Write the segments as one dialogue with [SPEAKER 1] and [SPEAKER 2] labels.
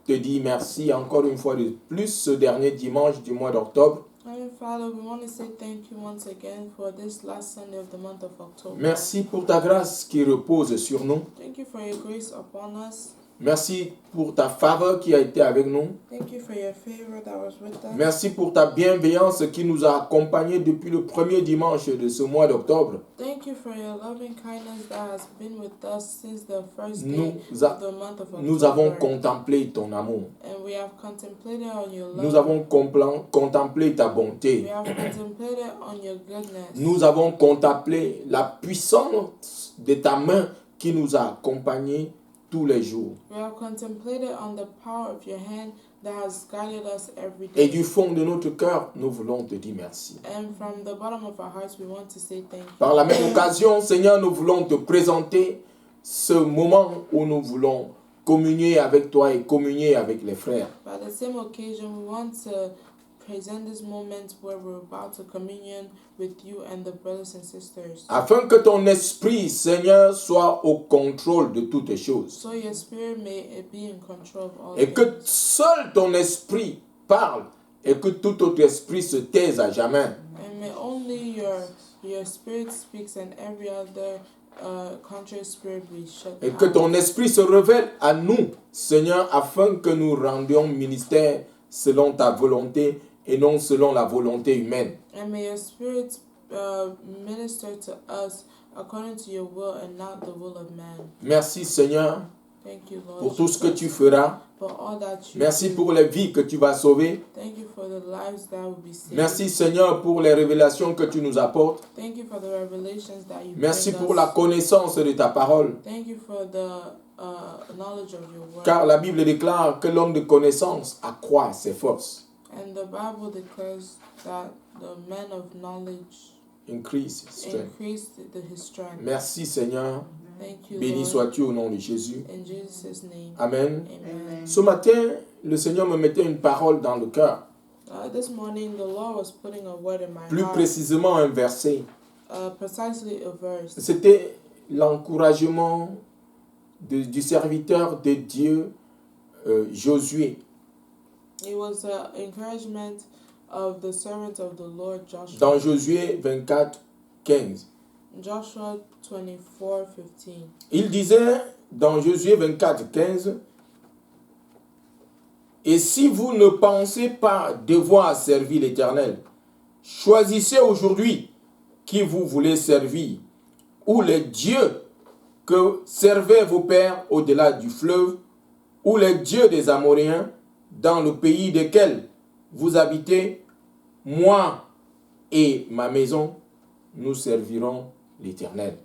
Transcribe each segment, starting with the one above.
[SPEAKER 1] te dit merci encore une fois de plus ce dernier dimanche du mois d'octobre.
[SPEAKER 2] Heavenly Father, we want to say thank you once again for this last Sunday of the month of October.
[SPEAKER 1] Merci pour ta grâce qui repose sur nous.
[SPEAKER 2] Thank you for your grace upon us.
[SPEAKER 1] Merci pour ta faveur qui a été avec nous.
[SPEAKER 2] Thank you for your favor that was with us.
[SPEAKER 1] Merci pour ta bienveillance qui nous a accompagnés depuis le premier dimanche de ce mois d'octobre.
[SPEAKER 2] Thank you for your loving kindness that has been with us since the first day
[SPEAKER 1] Nous,
[SPEAKER 2] of the month of October.
[SPEAKER 1] nous avons contemplé ton amour.
[SPEAKER 2] And we have contemplated on your love.
[SPEAKER 1] Nous avons contemplé ta bonté.
[SPEAKER 2] We have contemplated on your goodness.
[SPEAKER 1] Nous avons contemplé la puissance de ta main qui nous a accompagnés tous les jours.
[SPEAKER 2] We have contemplated on the power of your hand that has guided us every
[SPEAKER 1] Et
[SPEAKER 2] day.
[SPEAKER 1] du fond de notre cœur, nous voulons te dire merci.
[SPEAKER 2] And from the bottom of our hearts, we want to say thank you.
[SPEAKER 1] Par la même occasion, Seigneur, nous voulons te présenter ce moment où nous voulons communier avec toi et communier avec les frères.
[SPEAKER 2] By the same occasion, we want to present this moment where we're about to communion with you and the brothers and sisters.
[SPEAKER 1] Afin que ton esprit, Seigneur, soit au contrôle de toutes les choses.
[SPEAKER 2] So your spirit may be in control of all
[SPEAKER 1] Et que
[SPEAKER 2] things.
[SPEAKER 1] seul ton esprit parle et que tout autre esprit se taise à jamais.
[SPEAKER 2] And may only your spirit speaks and every other contrary spirit be shut
[SPEAKER 1] Et que
[SPEAKER 2] down.
[SPEAKER 1] ton esprit se révèle à nous, Seigneur, afin que nous rendions ministère selon ta volonté et non selon la volonté humaine.
[SPEAKER 2] And may your spirit minister to us according to your will and not the will of man.
[SPEAKER 1] Merci, Seigneur,
[SPEAKER 2] Thank you, Lord.
[SPEAKER 1] pour tout ce que
[SPEAKER 2] Jesus,
[SPEAKER 1] tu feras.
[SPEAKER 2] for all that you
[SPEAKER 1] Merci
[SPEAKER 2] do.
[SPEAKER 1] pour les vies que tu vas sauver.
[SPEAKER 2] Thank you for the lives that will be saved.
[SPEAKER 1] Merci, Seigneur, pour les révélations que tu nous apportes.
[SPEAKER 2] Thank you for the revelations that you
[SPEAKER 1] Merci
[SPEAKER 2] bring
[SPEAKER 1] pour
[SPEAKER 2] us.
[SPEAKER 1] la connaissance de ta parole.
[SPEAKER 2] Thank you for the knowledge of your word.
[SPEAKER 1] Car la Bible déclare que l'homme de connaissance accroît ses forces.
[SPEAKER 2] And the Bible declares that the man of knowledge
[SPEAKER 1] Increase strength.
[SPEAKER 2] increased his strength.
[SPEAKER 1] Merci, Seigneur.
[SPEAKER 2] Thank you,
[SPEAKER 1] Béni
[SPEAKER 2] Lord.
[SPEAKER 1] sois-tu au nom de Jésus.
[SPEAKER 2] In Jesus' name.
[SPEAKER 1] Amen.
[SPEAKER 2] Amen.
[SPEAKER 1] Ce matin, le Seigneur me mettait une parole dans le cœur.
[SPEAKER 2] This morning, the Lord was putting a word in my
[SPEAKER 1] Plus
[SPEAKER 2] heart.
[SPEAKER 1] précisément, un verset.
[SPEAKER 2] Precisely a verse.
[SPEAKER 1] C'était l'encouragement du serviteur de Dieu, Josué.
[SPEAKER 2] It was an encouragement of the servant of the Lord Joshua.
[SPEAKER 1] Dans Josué 24, 15.
[SPEAKER 2] Joshua 24:15.
[SPEAKER 1] Il disait dans Josué 24, 15, « Et si vous ne pensez pas devoir servir l'Éternel, choisissez aujourd'hui qui vous voulez servir, ou les dieux que servaient vos pères au-delà du fleuve, ou les dieux des Amoréens dans le pays desquels vous habitez, moi et ma maison, nous servirons l'Éternel. »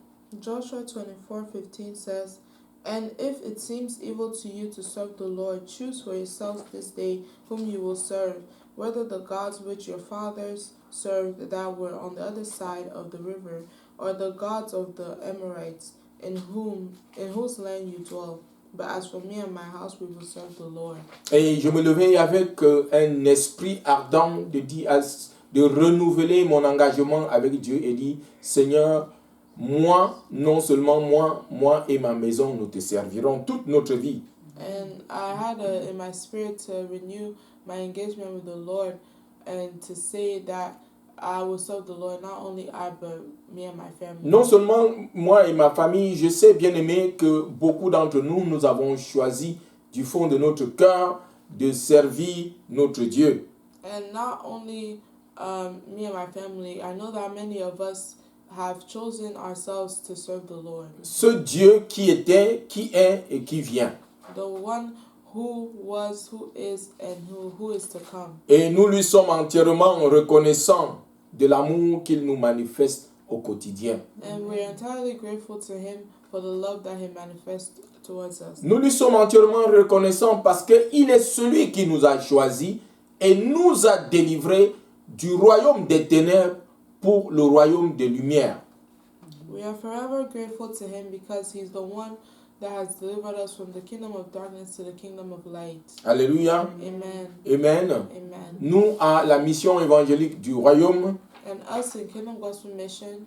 [SPEAKER 2] Joshua 24:15 says, "And if it seems evil to you to serve the Lord, choose for yourselves this day whom you will serve, whether the gods which your fathers served that were on the other side of the river, or the gods of the Amorites in whose land you dwell. But as for me and my house, we will serve the Lord."
[SPEAKER 1] Et je me levais avec un esprit ardent de renouveler mon engagement avec Dieu et dire, Seigneur, moi, non seulement moi et ma maison, nous te servirons toute notre vie.
[SPEAKER 2] And I had in my spirit to renew my engagement with the Lord and to say that I will serve the Lord, not only I, but me and my family.
[SPEAKER 1] Non seulement moi et ma famille, je sais bien aimé que beaucoup d'entre nous, nous avons choisi du fond de notre cœur de servir notre Dieu.
[SPEAKER 2] And not only me and my family, I know that many of us have chosen ourselves to serve the Lord.
[SPEAKER 1] Ce Dieu qui était, qui est et qui vient.
[SPEAKER 2] The one who was, who is, and who is to come.
[SPEAKER 1] Et nous lui sommes entièrement reconnaissants de l'amour qu'il nous manifeste au quotidien.
[SPEAKER 2] And we're entirely grateful to him for the love that he manifests towards us.
[SPEAKER 1] Nous lui sommes entièrement reconnaissants parce qu'il est celui qui nous a choisis et nous a délivrés du royaume des ténèbres pour le royaume des lumières.
[SPEAKER 2] We are forever grateful to him because he's the one that has delivered us from the kingdom of darkness to the kingdom of light.
[SPEAKER 1] Alléluia.
[SPEAKER 2] Amen.
[SPEAKER 1] Amen.
[SPEAKER 2] Amen.
[SPEAKER 1] Nous, à la mission évangélique du royaume,
[SPEAKER 2] And us in Kingdom Gospel Mission,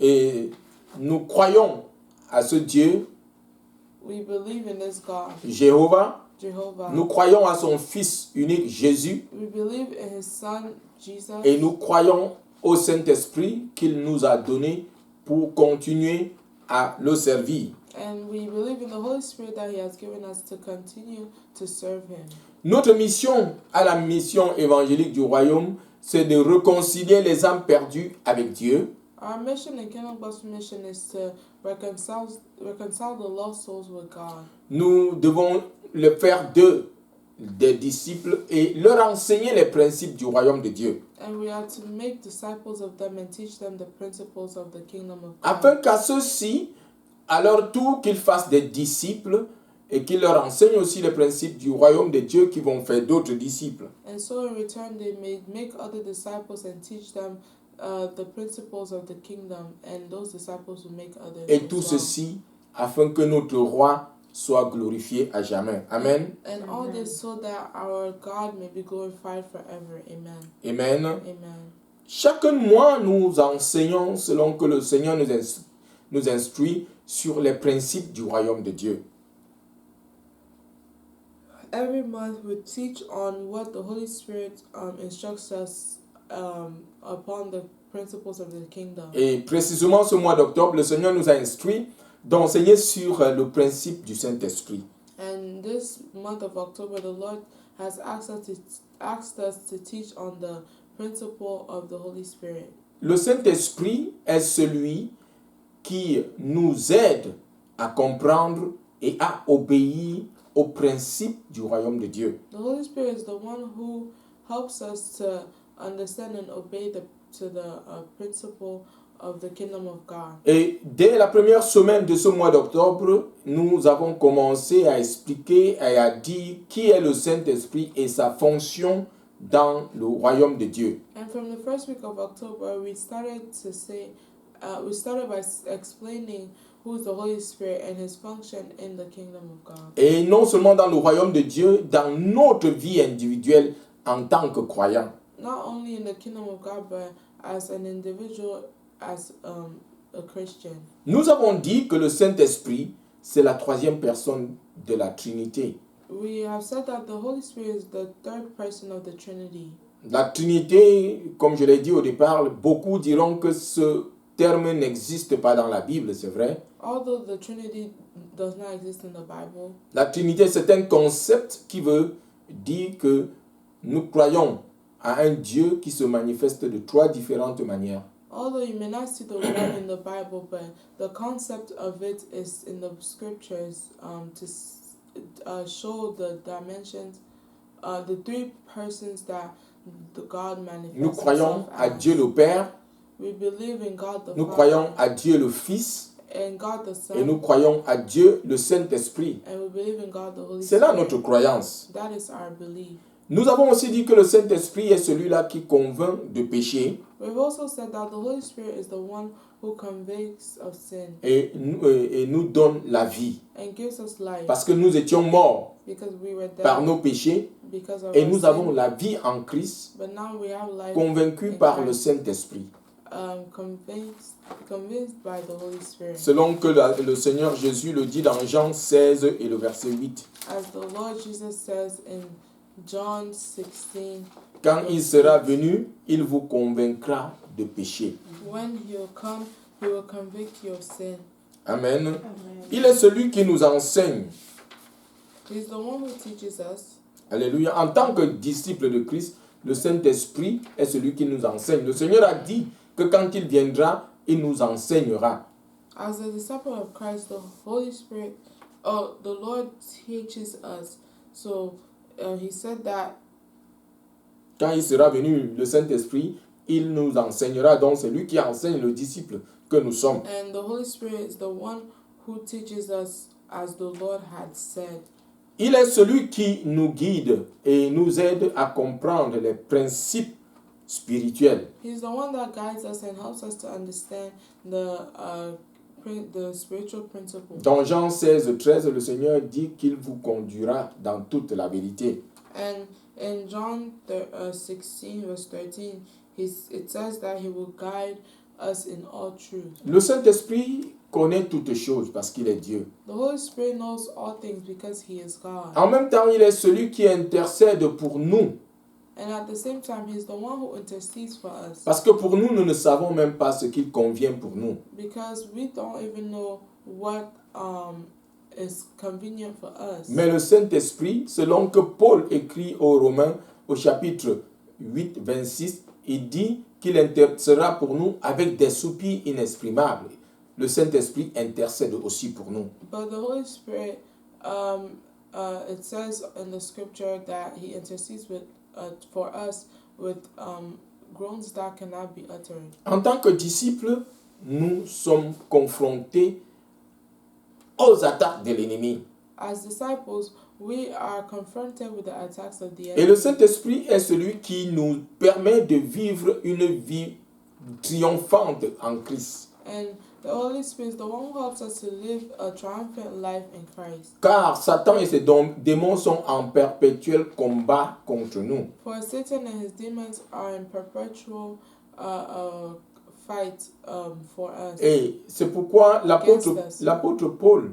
[SPEAKER 1] et nous croyons à ce Dieu,
[SPEAKER 2] we believe in this God,
[SPEAKER 1] Jéhovah,
[SPEAKER 2] Jehovah.
[SPEAKER 1] Nous croyons à son Fils unique Jésus
[SPEAKER 2] We believe in His Son, Jesus.
[SPEAKER 1] et nous croyons au Saint-Esprit qu'il nous a donné pour continuer à le servir.
[SPEAKER 2] And we believe in the Holy Spirit that He has given us to continue to serve Him.
[SPEAKER 1] Notre mission à la mission évangélique du royaume, c'est de réconcilier les âmes perdues avec Dieu,
[SPEAKER 2] Our mission in Kingdom Gospel Mission is to reconcile the lost souls with God.
[SPEAKER 1] nous devons le faire d'eux des disciples et leur enseigner les principes du royaume de Dieu.
[SPEAKER 2] And we are to make disciples of them and teach them the principles of the kingdom of God.
[SPEAKER 1] Afin qu'à ceux-ci, à leur tour, qu'ils fassent des disciples et qu'ils leur enseignent aussi les principes du royaume de Dieu qui vont faire d'autres disciples.
[SPEAKER 2] And so in return they may make other disciples and teach them the principles of the kingdom, and those disciples will make others.
[SPEAKER 1] Et
[SPEAKER 2] as
[SPEAKER 1] tout
[SPEAKER 2] well.
[SPEAKER 1] ceci afin que notre roi soit glorifié à jamais. Amen.
[SPEAKER 2] And all this so that our God may be glorified forever. Amen.
[SPEAKER 1] Amen.
[SPEAKER 2] Amen.
[SPEAKER 1] Chaque mois, nous enseignons selon que le Seigneur nous instruit sur les principes du royaume de Dieu.
[SPEAKER 2] Every month we teach on what the Holy Spirit instructs us upon the principles of the kingdom.
[SPEAKER 1] Et précisément ce mois d'octobre, le Seigneur nous a instruit d'enseigner sur le principe du Saint-Esprit.
[SPEAKER 2] And this month of October, the Lord has asked us to teach on the principle of the Holy Spirit.
[SPEAKER 1] Le Saint-Esprit est celui qui nous aide à comprendre et à obéir aux principes du royaume de Dieu.
[SPEAKER 2] The Holy Spirit is the one who helps us to understand and obey the principle of the kingdom of God.
[SPEAKER 1] Et dès la première semaine de ce mois d'octobre, nous avons commencé à expliquer et à dire qui est le Saint-Esprit et sa fonction dans le royaume de Dieu.
[SPEAKER 2] And from the first week of October, we started by explaining who is the Holy Spirit and His function in the kingdom of God.
[SPEAKER 1] Et non seulement dans le royaume de Dieu, dans notre vie individuelle en tant que croyant.
[SPEAKER 2] Not only in the kingdom of God, but as an individual, as a Christian.
[SPEAKER 1] Nous avons dit que le Saint-Esprit, c'est la troisième personne de la Trinité.
[SPEAKER 2] We have said that the Holy Spirit is the third person of the Trinity.
[SPEAKER 1] La Trinité, comme je l'ai dit au départ, beaucoup diront que ce terme n'existe pas dans la Bible, c'est vrai.
[SPEAKER 2] Although the Trinity does not exist in the Bible,
[SPEAKER 1] La Trinité, c'est un concept qui veut dire que nous croyons à un Dieu qui se manifeste de trois différentes manières.
[SPEAKER 2] although you may not see the word in the Bible, but the concept of it is in the scriptures to show the dimensions, the three persons that the God manifests.
[SPEAKER 1] Nous croyons
[SPEAKER 2] himself
[SPEAKER 1] à
[SPEAKER 2] as.
[SPEAKER 1] Dieu le Père,
[SPEAKER 2] We believe in God the
[SPEAKER 1] nous
[SPEAKER 2] Father
[SPEAKER 1] croyons à Dieu le Fils
[SPEAKER 2] and God the Son,
[SPEAKER 1] et nous croyons à Dieu le Saint-Esprit.
[SPEAKER 2] and we believe in God the Holy
[SPEAKER 1] C'est là
[SPEAKER 2] Spirit.
[SPEAKER 1] notre croyance.
[SPEAKER 2] That is our belief.
[SPEAKER 1] Nous avons aussi dit que le Saint-Esprit est celui-là qui convainc de péché
[SPEAKER 2] We've also said that the Holy Spirit is the one who convicts of sin
[SPEAKER 1] et nous donne la vie.
[SPEAKER 2] and gives us life,
[SPEAKER 1] Parce que nous étions morts
[SPEAKER 2] because we were dead
[SPEAKER 1] par nos péchés
[SPEAKER 2] because of
[SPEAKER 1] et
[SPEAKER 2] our
[SPEAKER 1] nous
[SPEAKER 2] sin,
[SPEAKER 1] avons la vie en Christ,
[SPEAKER 2] but now we have life
[SPEAKER 1] convaincus
[SPEAKER 2] in
[SPEAKER 1] par le
[SPEAKER 2] Christ,
[SPEAKER 1] Saint-Esprit.
[SPEAKER 2] convinced by the Holy Spirit.
[SPEAKER 1] Selon que le Seigneur Jésus le dit dans Jean 16 et le verset 8.
[SPEAKER 2] As the Lord Jesus says in John 16,
[SPEAKER 1] Quand il sera venu, il vous convaincra de péché.
[SPEAKER 2] when He'll come, He will convict you of sin.
[SPEAKER 1] Amen. Il est celui qui nous enseigne.
[SPEAKER 2] He's the one who teaches us.
[SPEAKER 1] Alléluia. En tant que disciple de Christ, le Saint-Esprit est celui qui nous enseigne. Le Seigneur a dit que quand il viendra, il nous enseignera.
[SPEAKER 2] As a disciple of Christ, the Holy Spirit, the Lord teaches us. So He said that
[SPEAKER 1] Quand il sera venu, le Saint-Esprit, il nous enseignera. Donc c'est lui qui enseigne le disciple que nous sommes.
[SPEAKER 2] and the Holy Spirit is the one who teaches us as the Lord had said.
[SPEAKER 1] Il est celui qui nous guide et nous aide à comprendre les principes spirituels.
[SPEAKER 2] He's the one that guides us and helps us to understand the spiritual principles.
[SPEAKER 1] Dans Jean 16, 13, le Seigneur dit qu'il vous conduira dans toute la vérité.
[SPEAKER 2] And in John 16 verse 13, it says that He will guide us in all truth.
[SPEAKER 1] Le Saint-Esprit connaît toutes choses parce qu'il est Dieu.
[SPEAKER 2] The Holy Spirit knows all things because He is God.
[SPEAKER 1] En même temps, il est celui qui intercède pour nous.
[SPEAKER 2] And at the same time, He's the one who intercedes for us.
[SPEAKER 1] Parce que pour nous, nous ne savons même pas ce qu'il convient pour nous.
[SPEAKER 2] Because we don't even know what is convenient for us.
[SPEAKER 1] Mais le Saint-Esprit, selon que Paul écrit aux Romains au chapitre 8, 26, il dit qu'il intercédera pour nous avec des soupirs inexprimables. Le Saint-Esprit intercède aussi pour nous.
[SPEAKER 2] But the Holy Spirit, it says in the scripture that He intercedes for us with groans that cannot be uttered.
[SPEAKER 1] En tant que disciples, nous sommes confrontés aux attaques de l'ennemi.
[SPEAKER 2] As disciples, we are confronted with the attacks of the
[SPEAKER 1] Et
[SPEAKER 2] enemy.
[SPEAKER 1] le Saint-Esprit est celui qui nous permet de vivre une vie triomphante en Christ.
[SPEAKER 2] And the Holy Spirit is the one who helps us to live a triumphant life in Christ.
[SPEAKER 1] Car Satan et ses démons sont en perpétuel combat contre nous.
[SPEAKER 2] For Satan and his demons are in perpetual fight for us.
[SPEAKER 1] Et c'est pourquoi l'apôtre
[SPEAKER 2] Against us.
[SPEAKER 1] Paul,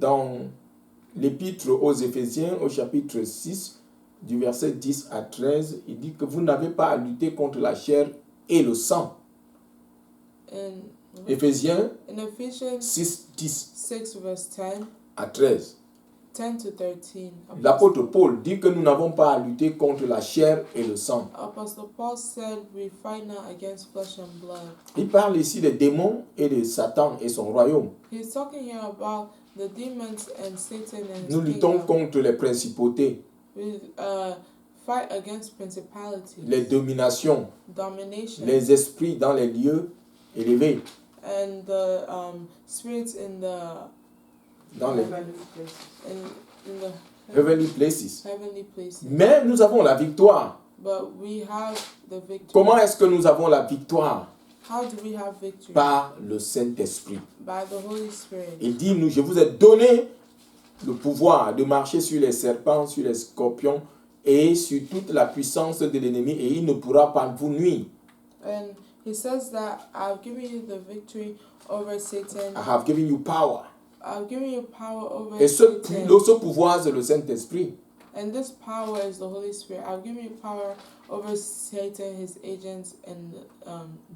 [SPEAKER 1] dans l'épître aux Éphésiens, au chapitre 6, du verset 10 à 13, il dit que vous n'avez pas à lutter contre la chair et le sang. Éphésiens
[SPEAKER 2] In Ephesians
[SPEAKER 1] 6, 10
[SPEAKER 2] 6 verse 10
[SPEAKER 1] à 13.
[SPEAKER 2] to 13,
[SPEAKER 1] L'apôtre Paul dit que nous n'avons pas à lutter contre la chair et le sang.
[SPEAKER 2] Apostle Paul said, "We fight not against flesh and blood."
[SPEAKER 1] Il parle ici des démons et de Satan et son royaume.
[SPEAKER 2] He's talking here about the demons and Satan and his
[SPEAKER 1] Nous luttons
[SPEAKER 2] kingdom.
[SPEAKER 1] contre les principautés,
[SPEAKER 2] We fight against principalities,
[SPEAKER 1] les dominations,
[SPEAKER 2] domination,
[SPEAKER 1] les esprits dans les lieux élevés,
[SPEAKER 2] and the spirits in the
[SPEAKER 1] dans les
[SPEAKER 2] in the
[SPEAKER 1] heavenly places.
[SPEAKER 2] heavenly places.
[SPEAKER 1] Mais nous avons la victoire.
[SPEAKER 2] But we have the victory.
[SPEAKER 1] Comment est-ce que nous avons la victoire?
[SPEAKER 2] How do we have victory?
[SPEAKER 1] Par le Saint-Esprit.
[SPEAKER 2] By the Holy Spirit.
[SPEAKER 1] Il dit, je vous ai donné le pouvoir de marcher sur les serpents, sur les scorpions et sur toute la puissance de l'ennemi et il ne pourra pas vous nuire.
[SPEAKER 2] And he says that I've given you the victory over Satan.
[SPEAKER 1] I have given you power.
[SPEAKER 2] I've given you power over
[SPEAKER 1] Et ce
[SPEAKER 2] Satan.
[SPEAKER 1] pouvoir, c'est le Saint-Esprit.
[SPEAKER 2] And this power is the Holy Spirit. I've given you power over Satan, his agents, and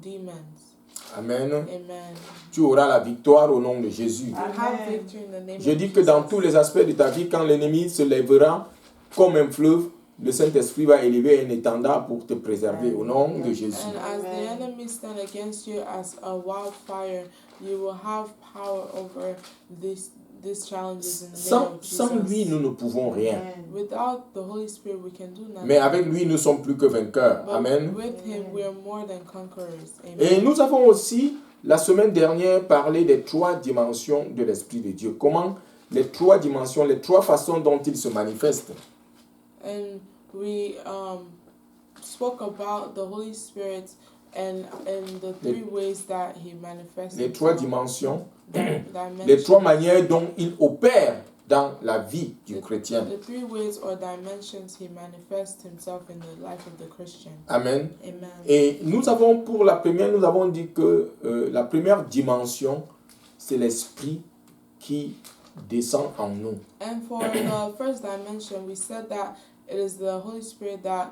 [SPEAKER 2] demons.
[SPEAKER 1] Amen.
[SPEAKER 2] Amen.
[SPEAKER 1] Tu auras la victoire au nom de Jésus.
[SPEAKER 2] You have victory in the name
[SPEAKER 1] Je
[SPEAKER 2] of
[SPEAKER 1] dis que dans
[SPEAKER 2] Jesus.
[SPEAKER 1] tous les aspects de ta vie, quand l'ennemi se lèvera comme un fleuve, le Saint-Esprit va élever un étendard pour te préserver au nom de Jésus.
[SPEAKER 2] And as the enemy stand against you as a wildfire, you will have power over these challenges in the name of Jesus.
[SPEAKER 1] Sans lui, nous ne pouvons rien.
[SPEAKER 2] Without the Holy Spirit, we can do nothing.
[SPEAKER 1] Mais avec lui, nous sommes plus que vainqueurs.
[SPEAKER 2] But
[SPEAKER 1] Amen.
[SPEAKER 2] with him, we are more than conquerors. Amen.
[SPEAKER 1] Et nous avons aussi, la semaine dernière, parlé des 3 dimensions de l'Esprit de Dieu. Comment les 3 dimensions, les 3 façons dont il se manifeste.
[SPEAKER 2] And we spoke about the Holy Spirit and the 3 ways that he manifests.
[SPEAKER 1] Les 3
[SPEAKER 2] himself.
[SPEAKER 1] dimensions,
[SPEAKER 2] Dimensions.
[SPEAKER 1] les 3 manières dont il opère dans la vie du chrétien.
[SPEAKER 2] The 3 ways or dimensions he manifests himself in the life of the Christian.
[SPEAKER 1] Amen.
[SPEAKER 2] Amen.
[SPEAKER 1] Et nous avons, pour la première, nous avons dit que la première dimension, c'est l'Esprit qui descend en nous.
[SPEAKER 2] And for the first dimension, we said that it is the Holy Spirit that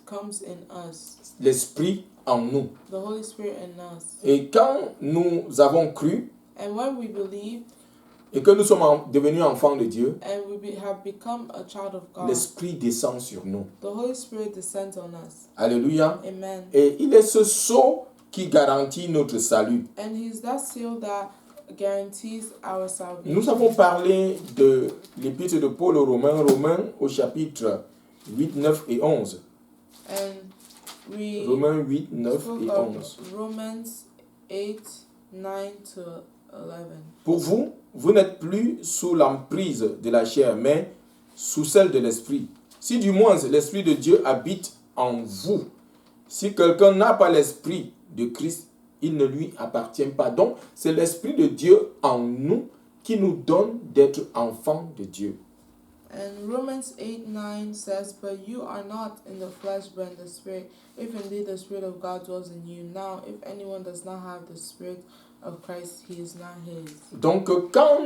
[SPEAKER 2] comes in us.
[SPEAKER 1] L'Esprit en nous.
[SPEAKER 2] The Holy Spirit in us.
[SPEAKER 1] Et quand nous avons cru
[SPEAKER 2] And when we believe
[SPEAKER 1] et que nous sommes devenus enfants de Dieu,
[SPEAKER 2] and have become a child of God,
[SPEAKER 1] l'Esprit descend sur nous.
[SPEAKER 2] the Holy Spirit descends on us.
[SPEAKER 1] Alléluia.
[SPEAKER 2] Amen.
[SPEAKER 1] Et il est ce sceau qui garantit notre salut.
[SPEAKER 2] And he's that seal that guarantees our salvation.
[SPEAKER 1] Nous avons parlé de l'épître de Paul aux Romains au chapitre 8, 9 et 11.
[SPEAKER 2] And we
[SPEAKER 1] Romains 8, 9
[SPEAKER 2] spoke
[SPEAKER 1] et
[SPEAKER 2] of
[SPEAKER 1] 11.
[SPEAKER 2] Romans 8, 9 to 11.
[SPEAKER 1] Pour vous, vous n'êtes plus sous l'emprise de la chair, mais sous celle de l'esprit. Si du moins l'esprit de Dieu habite en vous. Si quelqu'un n'a pas l'esprit de Christ, il ne lui appartient pas. Donc, c'est l'esprit de Dieu en nous qui nous donne d'être enfants de Dieu.
[SPEAKER 2] And Romans 8:9 says, But you are not in the flesh, but in the Spirit, if indeed the Spirit of God dwells in you. Now, if anyone does not have the Spirit of Christ, he is not his.
[SPEAKER 1] Donc, quand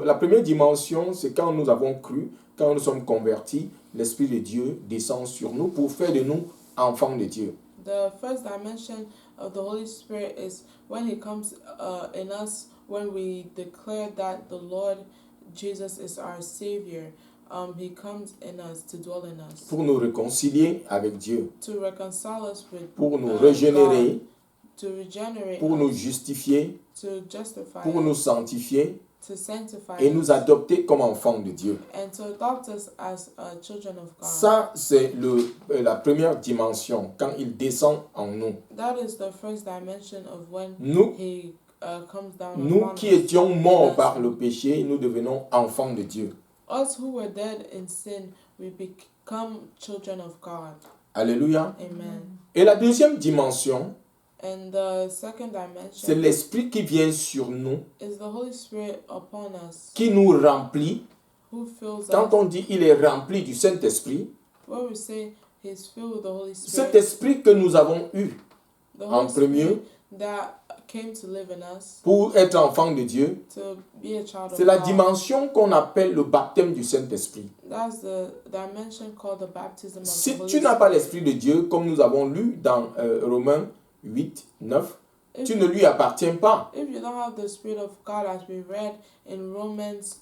[SPEAKER 1] la première dimension, c'est quand nous avons cru, quand nous sommes convertis, l'Esprit de Dieu descend sur nous pour faire de nous enfants de Dieu.
[SPEAKER 2] The first dimension of the Holy Spirit is when He comes in us, when we declare that the Lord Jesus is our Savior. He comes in us to dwell in us.
[SPEAKER 1] Pour nous réconcilier avec Dieu.
[SPEAKER 2] To reconcile us with
[SPEAKER 1] pour nous régénérer.
[SPEAKER 2] God, to regenerate
[SPEAKER 1] pour
[SPEAKER 2] us,
[SPEAKER 1] nous justifier.
[SPEAKER 2] to justify
[SPEAKER 1] pour
[SPEAKER 2] us,
[SPEAKER 1] nous sanctifier.
[SPEAKER 2] to sanctify
[SPEAKER 1] Et
[SPEAKER 2] us,
[SPEAKER 1] nous adopter comme enfants de Dieu.
[SPEAKER 2] and to adopt us as children of God.
[SPEAKER 1] Ça, c'est la première dimension, quand il descend en nous.
[SPEAKER 2] That is the first dimension of when
[SPEAKER 1] Nous,
[SPEAKER 2] He comes down
[SPEAKER 1] nous
[SPEAKER 2] upon
[SPEAKER 1] qui
[SPEAKER 2] us.
[SPEAKER 1] étions morts par le péché, nous devenons enfants de Dieu.
[SPEAKER 2] Us who were dead in sin, we become children of God.
[SPEAKER 1] Alléluia.
[SPEAKER 2] Amen.
[SPEAKER 1] Et la deuxième dimension,
[SPEAKER 2] And the second
[SPEAKER 1] c'est
[SPEAKER 2] dimension
[SPEAKER 1] l'Esprit qui vient sur nous,
[SPEAKER 2] is the Holy Spirit upon us,
[SPEAKER 1] qui nous remplit.
[SPEAKER 2] who fills
[SPEAKER 1] Quand
[SPEAKER 2] us.
[SPEAKER 1] on dit il est rempli du Saint-Esprit,
[SPEAKER 2] When we say He's filled with the Holy
[SPEAKER 1] cet
[SPEAKER 2] Spirit,
[SPEAKER 1] esprit que nous avons eu
[SPEAKER 2] the
[SPEAKER 1] en
[SPEAKER 2] Holy
[SPEAKER 1] premier
[SPEAKER 2] Spirit that came to live in us,
[SPEAKER 1] pour être enfant de Dieu,
[SPEAKER 2] to be a child
[SPEAKER 1] c'est
[SPEAKER 2] of
[SPEAKER 1] la
[SPEAKER 2] God.
[SPEAKER 1] dimension qu'on appelle le baptême du Saint-Esprit.
[SPEAKER 2] That's the dimension called the baptism of
[SPEAKER 1] Si
[SPEAKER 2] the Holy
[SPEAKER 1] tu n'as pas
[SPEAKER 2] Spirit.
[SPEAKER 1] l'Esprit de Dieu, comme nous avons lu dans Romains 8, 9,
[SPEAKER 2] If,
[SPEAKER 1] tu ne lui appartiens pas.
[SPEAKER 2] if you don't have the Spirit of God, as we read in Romans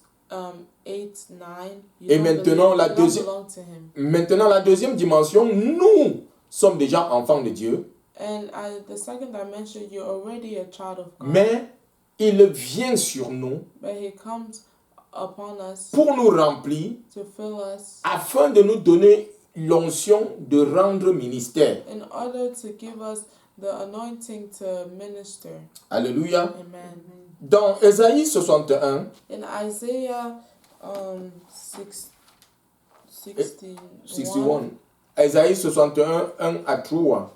[SPEAKER 2] 8, 9,
[SPEAKER 1] Et maintenant, la
[SPEAKER 2] you don't
[SPEAKER 1] deuxième-
[SPEAKER 2] belong to Him.
[SPEAKER 1] Maintenant, la deuxième dimension, nous sommes déjà enfants de Dieu,
[SPEAKER 2] And the second dimension, you're already a child of God.
[SPEAKER 1] mais il vient sur nous
[SPEAKER 2] But He comes upon us
[SPEAKER 1] pour nous remplir,
[SPEAKER 2] to fill us
[SPEAKER 1] afin de nous donner l'onction de rendre ministère.
[SPEAKER 2] in order to give us the anointing to minister.
[SPEAKER 1] Alléluia.
[SPEAKER 2] Amen.
[SPEAKER 1] Dans Ésaïe 61,
[SPEAKER 2] In Isaiah
[SPEAKER 1] 61, Ésaïe 61, 1 à 3,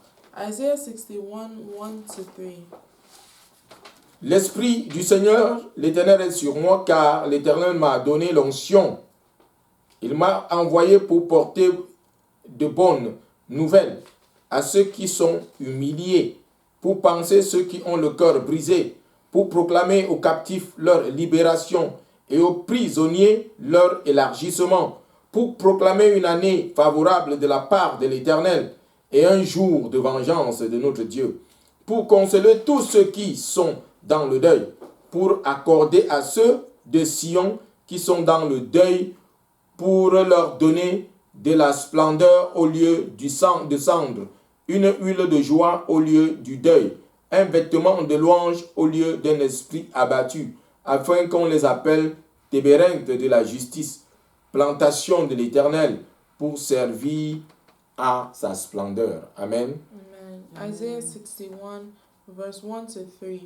[SPEAKER 2] Isaiah 61, 1 to 3.
[SPEAKER 1] l'Esprit du Seigneur, l'Éternel est sur moi, car l'Éternel m'a donné l'onction. Il m'a envoyé pour porter de bonnes nouvelles à ceux qui sont humiliés, pour panser ceux qui ont le cœur brisé, pour proclamer aux captifs leur libération et aux prisonniers leur élargissement, pour proclamer une année favorable de la part de l'Éternel et un jour de vengeance de notre Dieu, pour consoler tous ceux qui sont dans le deuil, pour accorder à ceux de Sion qui sont dans le deuil, pour leur donner de la splendeur au lieu du sang de cendre, une huile de joie au lieu du deuil, un vêtement de louange au lieu d'un esprit abattu, afin qu'on les appelle tébérinthes de la justice, plantation de l'Éternel, pour servir à sa splendeur. Amen.
[SPEAKER 2] Amen. Isaiah 61, verse 1 to 3.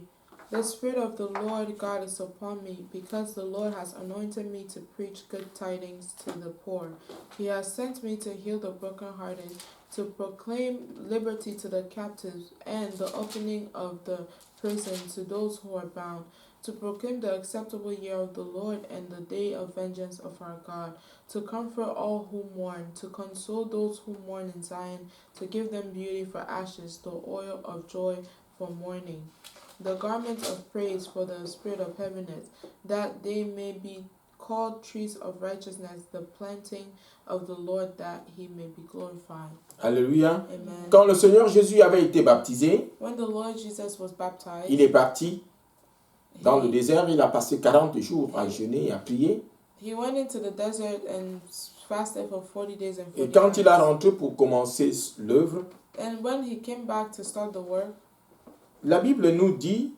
[SPEAKER 2] The Spirit of the Lord God is upon me, because the Lord has anointed me to preach good tidings to the poor. He has sent me to heal the brokenhearted, to proclaim liberty to the captives, and the opening of the prison to those who are bound, to proclaim the acceptable year of the Lord and the day of vengeance of our God, to comfort all who mourn, to console those who mourn in Zion, to give them beauty for ashes, the oil of joy for mourning, the garment of praise for the spirit of heaviness, that they may be called trees of righteousness, the planting of the Lord, that He may be glorified.
[SPEAKER 1] Alléluia.
[SPEAKER 2] Amen.
[SPEAKER 1] Quand le Seigneur Jésus avait été baptisé,
[SPEAKER 2] When the Lord Jesus was baptized,
[SPEAKER 1] il est parti dans le
[SPEAKER 2] he,
[SPEAKER 1] désert. Il a passé 40 jours à jeûner et à prier.
[SPEAKER 2] he went into the desert and fasted for 40 days and 40
[SPEAKER 1] Et quand il est
[SPEAKER 2] nights.
[SPEAKER 1] rentré pour commencer l'œuvre,
[SPEAKER 2] And when he came back to start the work,
[SPEAKER 1] la Bible nous dit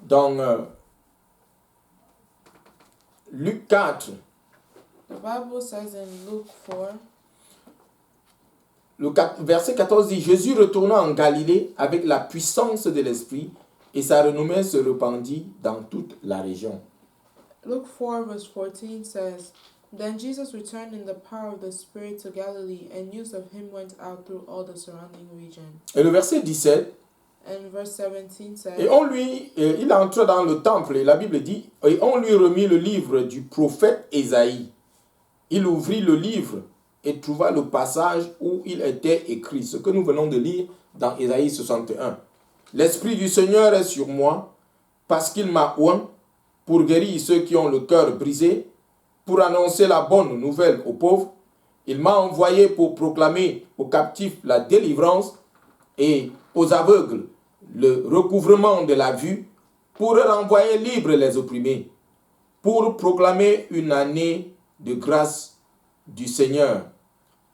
[SPEAKER 1] dans Luc 4,
[SPEAKER 2] the Bible says in Luke 4,
[SPEAKER 1] verset 14 dit, Jésus retourna en Galilée avec la puissance de l'Esprit et sa renommée se répandit dans toute la région.
[SPEAKER 2] Luke 4 verse 14 says, Then Jesus returned in the power of the Spirit to Galilee, and news of him went out through all the surrounding region.
[SPEAKER 1] Et le verset 17,
[SPEAKER 2] And verse 17 says,
[SPEAKER 1] il entra dans le temple et la Bible dit, et on lui remit le livre du prophète Ésaïe. il ouvrit le livre et trouva le passage où il était écrit, ce que nous venons de lire dans Ésaïe 61. L'Esprit du Seigneur est sur moi, parce qu'il m'a oint pour guérir ceux qui ont le cœur brisé, pour annoncer la bonne nouvelle aux pauvres. Il m'a envoyé pour proclamer aux captifs la délivrance et aux aveugles le recouvrement de la vue, pour renvoyer libres les opprimés, pour proclamer une année de grâce du Seigneur.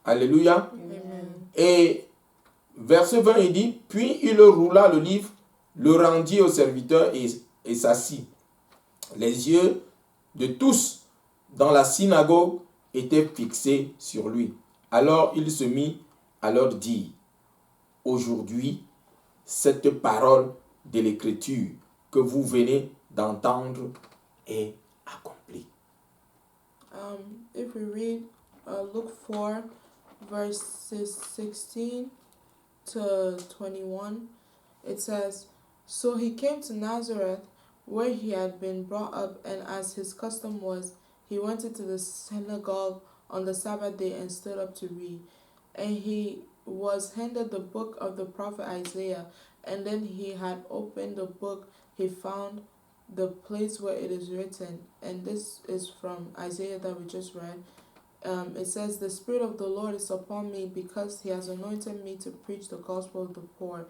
[SPEAKER 1] Alléluia.
[SPEAKER 2] Amen.
[SPEAKER 1] Et verset 20, il dit, puis il roula le livre, le rendit au serviteur et s'assit. Les yeux de tous dans la synagogue étaient fixés sur lui. Alors il se mit à leur dire, aujourd'hui, cette parole de l'Écriture que vous venez d'entendre est accomplie.
[SPEAKER 2] If we read Luke 4, verses 16 to 21, it says, So he came to Nazareth, where he had been brought up, and as his custom was, he went into the synagogue on the Sabbath day and stood up to read. And he was handed the book of the prophet Isaiah, and then he had opened the book, he found the place where it is written, and this is from Isaiah that we just read. It says, The Spirit of the Lord is upon me, because he has anointed me to preach the gospel of the poor.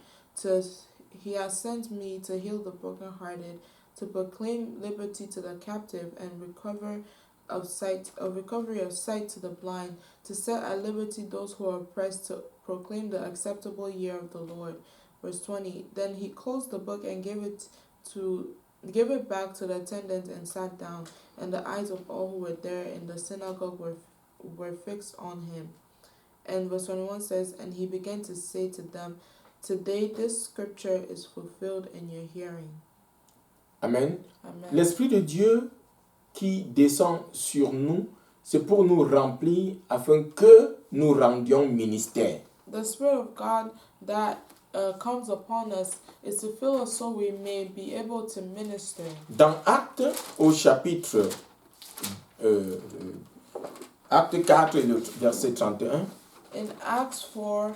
[SPEAKER 2] He has sent me to heal the brokenhearted, to proclaim liberty to the captive and recovery of sight to the blind, to set at liberty those who are oppressed, to proclaim the acceptable year of the Lord. Verse 20. Then he closed the book and gave it back to the attendant and sat down, and the eyes of all who were there in the synagogue were fixed on him. And verse 21 says, And he began to say to them, Today this scripture is fulfilled in your hearing.
[SPEAKER 1] Amen.
[SPEAKER 2] Amen.
[SPEAKER 1] L'Esprit de Dieu qui descend sur nous, c'est pour nous remplir afin que nous rendions ministère.
[SPEAKER 2] The Spirit of God that comes upon us is to fill us so we may be able to minister.
[SPEAKER 1] Dans Actes, au chapitre Acte 4, le verset 31,
[SPEAKER 2] In Acts 4,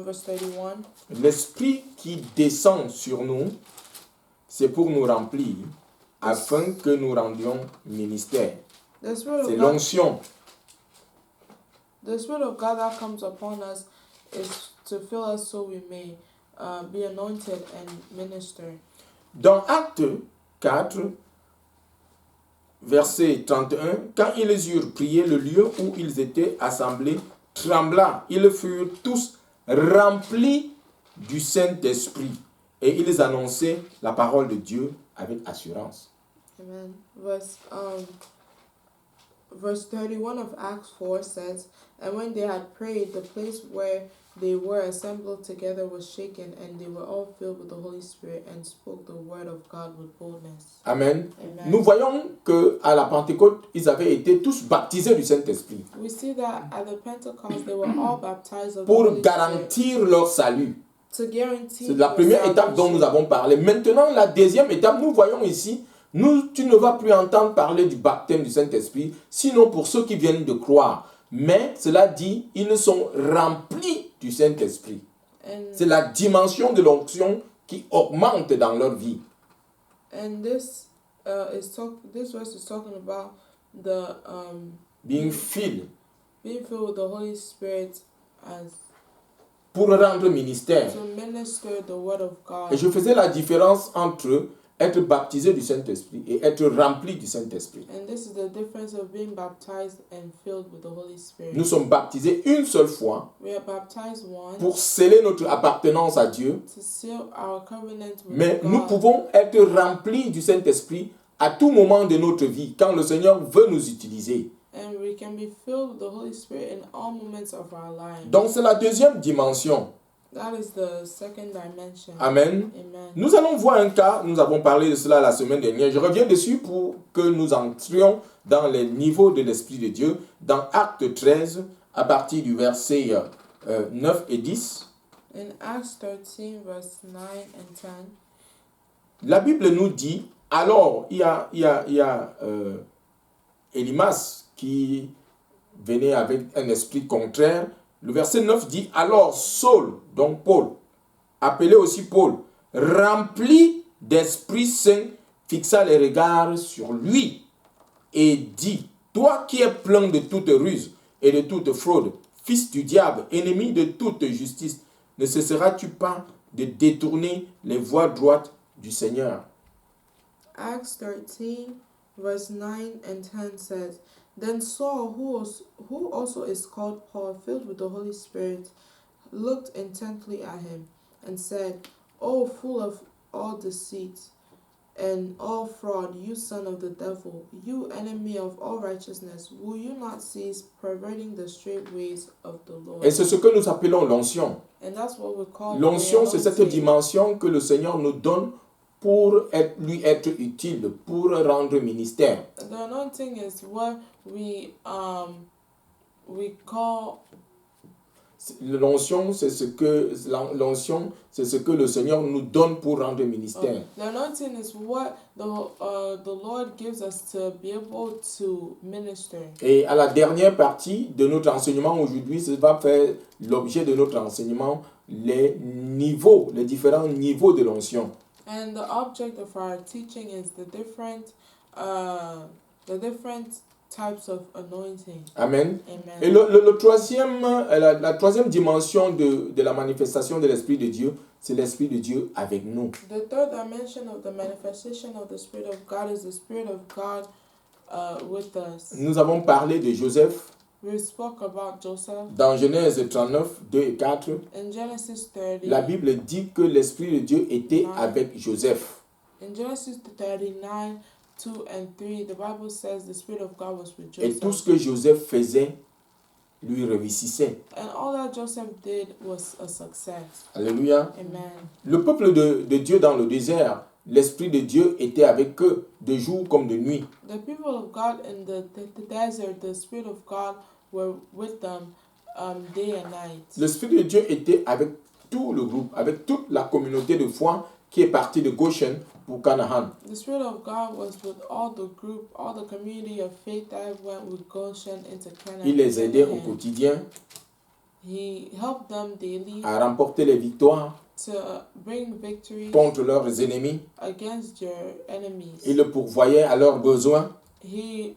[SPEAKER 2] verse 31,
[SPEAKER 1] l'Esprit qui descend sur nous, c'est pour nous remplir afin que nous rendions ministère.
[SPEAKER 2] the Spirit
[SPEAKER 1] C'est
[SPEAKER 2] of God,
[SPEAKER 1] l'onction.
[SPEAKER 2] the Spirit of God that comes upon us is to fill us so we may be anointed and minister.
[SPEAKER 1] Dans Acte 4, verset 31, quand ils eurent prié, le lieu où ils étaient assemblés trembla. Ils furent tous remplis du Saint-Esprit et ils annonçaient la parole de Dieu avec assurance.
[SPEAKER 2] Amen. Verse 31 of Acts 4 says, And when they had prayed, the place where they were assembled together was shaken, and they were all filled with the Holy Spirit and spoke the word of God with boldness.
[SPEAKER 1] Amen.
[SPEAKER 2] Amen.
[SPEAKER 1] Nous voyons qu'à la Pentecôte, ils avaient été tous baptisés du Saint-Esprit
[SPEAKER 2] We see that at the Pentecost they were all baptized of the
[SPEAKER 1] pour
[SPEAKER 2] Holy Spirit
[SPEAKER 1] garantir leur salut.
[SPEAKER 2] to guarantee
[SPEAKER 1] C'est la
[SPEAKER 2] their
[SPEAKER 1] première étape dont nous
[SPEAKER 2] salvation.
[SPEAKER 1] avons parlé. Maintenant, la deuxième étape, nous voyons ici, tu ne vas plus entendre parler du baptême du Saint-Esprit, sinon pour ceux qui viennent de croire. Mais cela dit, ils sont remplis du Saint-Esprit.
[SPEAKER 2] And,
[SPEAKER 1] C'est la dimension de l'onction qui augmente dans leur vie.
[SPEAKER 2] and this verse is talking about the
[SPEAKER 1] Being filled
[SPEAKER 2] being filled with the Holy Spirit as
[SPEAKER 1] pour rendre ministère.
[SPEAKER 2] to minister the word of God.
[SPEAKER 1] Et je faisais la différence entre être baptisé du Saint-Esprit et être rempli du Saint-Esprit.
[SPEAKER 2] And this is the difference of being baptized and filled with the Holy Spirit.
[SPEAKER 1] Nous sommes baptisés une seule fois
[SPEAKER 2] We are baptized once
[SPEAKER 1] pour sceller notre appartenance à Dieu,
[SPEAKER 2] to seal our covenant with
[SPEAKER 1] mais
[SPEAKER 2] God.
[SPEAKER 1] nous pouvons être remplis du Saint-Esprit à tout moment de notre vie, quand le Seigneur veut nous utiliser.
[SPEAKER 2] And we can be filled with the Holy Spirit in all moments of our lives.
[SPEAKER 1] Donc c'est la deuxième dimension.
[SPEAKER 2] That is the second dimension.
[SPEAKER 1] Amen.
[SPEAKER 2] Amen.
[SPEAKER 1] Nous allons voir un cas, nous avons parlé de cela la semaine dernière. Je reviens dessus pour que nous entrions dans les niveaux de l'Esprit de Dieu. Dans Acte 13, à partir du verset 9 et 10,
[SPEAKER 2] In Acts 13, verse 9 and 10,
[SPEAKER 1] la Bible nous dit, alors il y a Élimas qui venait avec un esprit contraire. Le verset 9 dit, alors Saul, donc Paul, appelé aussi Paul, rempli d'Esprit Saint, fixa les regards sur lui et dit, toi qui es plein de toute ruse et de toute fraude, fils du diable, ennemi de toute justice, ne cesseras-tu pas de détourner les voies droites du Seigneur?
[SPEAKER 2] Acts 13, verse 9 and 10 says, Then Saul, who also is called Paul, filled with the Holy Spirit, looked intently at him, and said, O full of all deceit and all fraud, you son of the devil, you enemy of all righteousness, will you not cease perverting the straight ways of the Lord?
[SPEAKER 1] Et c'est ce que nous appelons l'onction.
[SPEAKER 2] And that's what we call
[SPEAKER 1] L'onction,
[SPEAKER 2] the
[SPEAKER 1] c'est cette
[SPEAKER 2] anointing.
[SPEAKER 1] dimension que le Seigneur nous donne pour lui être utile, pour rendre ministère.
[SPEAKER 2] The anointing is what we call.
[SPEAKER 1] L'onction, c'est ce que le Seigneur nous donne pour rendre ministère.
[SPEAKER 2] The anointing is what the Lord gives us to be able to minister.
[SPEAKER 1] Et à la dernière partie de notre enseignement aujourd'hui, ça va faire l'objet de notre enseignement, les différents niveaux de l'onction.
[SPEAKER 2] And the object of our teaching is the different types of anointing.
[SPEAKER 1] Amen.
[SPEAKER 2] Amen.
[SPEAKER 1] Et la troisième dimension de la manifestation de l'Esprit de Dieu, c'est l'Esprit de Dieu avec nous.
[SPEAKER 2] The third dimension of the manifestation of the Spirit of God is the Spirit of God with us.
[SPEAKER 1] Nous avons parlé de Joseph
[SPEAKER 2] We spoke about Joseph
[SPEAKER 1] dans Genèse 39, 2 et 4.
[SPEAKER 2] in Genesis 30.
[SPEAKER 1] La Bible dit que l'Esprit de Dieu était avec Joseph.
[SPEAKER 2] In Genesis 39, 2 and 3, the Bible says the Spirit of God was with
[SPEAKER 1] Et
[SPEAKER 2] Joseph.
[SPEAKER 1] tout ce que Joseph faisait lui réussissait.
[SPEAKER 2] And all that Joseph did was a success.
[SPEAKER 1] Alléluia.
[SPEAKER 2] Amen.
[SPEAKER 1] Le peuple de Dieu dans le désert, l'Esprit de Dieu était avec eux de jour comme de nuit.
[SPEAKER 2] The people of God in the desert, the Spirit of God were with them day and night.
[SPEAKER 1] L'Esprit de Dieu était avec tout le groupe, avec toute la communauté de foi qui est partie de Goshen pour Canaan.
[SPEAKER 2] The Spirit of God was with all the group, all the community of faith that went with Goshen into Canaan.
[SPEAKER 1] Il les aidait au quotidien
[SPEAKER 2] He helped them daily
[SPEAKER 1] à remporter les victoires
[SPEAKER 2] to bring victory
[SPEAKER 1] contre leurs ennemis.
[SPEAKER 2] against your enemies.
[SPEAKER 1] Il le pourvoyait à leurs besoins,
[SPEAKER 2] He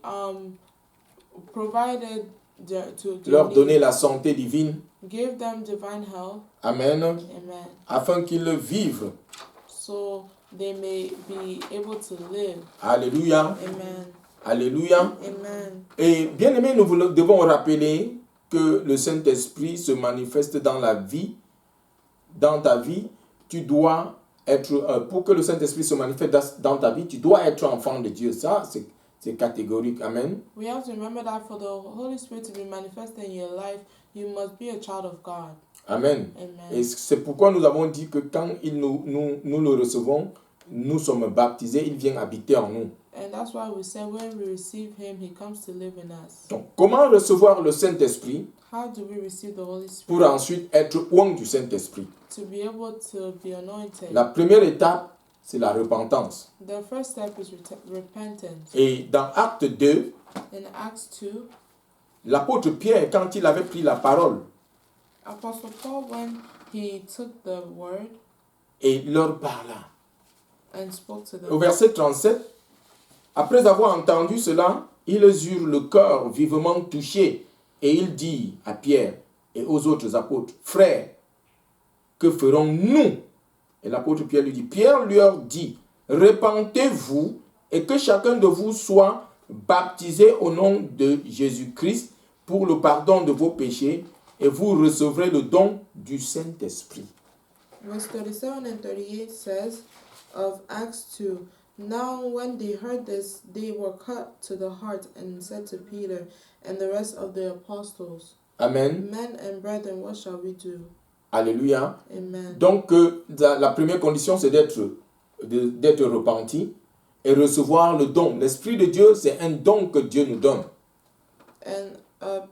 [SPEAKER 2] provided to
[SPEAKER 1] leur donnait la santé divine.
[SPEAKER 2] give them divine health.
[SPEAKER 1] Amen.
[SPEAKER 2] Amen.
[SPEAKER 1] Afin qu'ils vivent.
[SPEAKER 2] So they may be able to live.
[SPEAKER 1] Alléluia.
[SPEAKER 2] Amen.
[SPEAKER 1] Alléluia.
[SPEAKER 2] Amen.
[SPEAKER 1] Et bien aimé, nous devons rappeler que le Saint-Esprit se manifeste dans la vie. Dans ta vie, tu dois être, pour que le Saint-Esprit se manifeste dans ta vie, tu dois être enfant de Dieu. Ça, c'est catégorique. Amen.
[SPEAKER 2] We have to remember that for the Holy Spirit to be manifested in your life, you must be a child of God.
[SPEAKER 1] Amen.
[SPEAKER 2] Amen.
[SPEAKER 1] Et c'est pourquoi nous avons dit que quand nous le recevons, nous sommes baptisés, il vient habiter en nous.
[SPEAKER 2] And that's why we say when we receive Him, He comes to live in us.
[SPEAKER 1] Donc, comment recevoir le Saint-Esprit
[SPEAKER 2] How do we receive the Holy Spirit?
[SPEAKER 1] pour ensuite être oint du Saint-Esprit?
[SPEAKER 2] To be able to be anointed.
[SPEAKER 1] La première étape, c'est la repentance.
[SPEAKER 2] The first step is repentance.
[SPEAKER 1] Et dans Acte 2,
[SPEAKER 2] In Acts 2,
[SPEAKER 1] l'apôtre Pierre, quand il avait pris la parole
[SPEAKER 2] Apostle Paul, when he took the word
[SPEAKER 1] et leur parla,
[SPEAKER 2] and spoke to
[SPEAKER 1] au
[SPEAKER 2] them,
[SPEAKER 1] verset 37, après avoir entendu cela, ils eurent le cœur vivement touché et il dit à Pierre et aux autres apôtres, frères, que ferons-nous? Et l'apôtre Pierre lui dit, Pierre leur dit, repentez-vous et que chacun de vous soit baptisé au nom de Jésus-Christ pour le pardon de vos péchés et vous recevrez le don du Saint-Esprit.
[SPEAKER 2] verse 37 and 38 says of Acts 2, Now when they heard this, they were cut to the heart and said to Peter and the rest of the apostles,
[SPEAKER 1] Amen.
[SPEAKER 2] Men and brethren, what shall we do?
[SPEAKER 1] Alléluia.
[SPEAKER 2] Amen.
[SPEAKER 1] Donc, la première condition, c'est d'être repenti et recevoir le don. L'Esprit de Dieu, c'est un don que Dieu nous donne.
[SPEAKER 2] And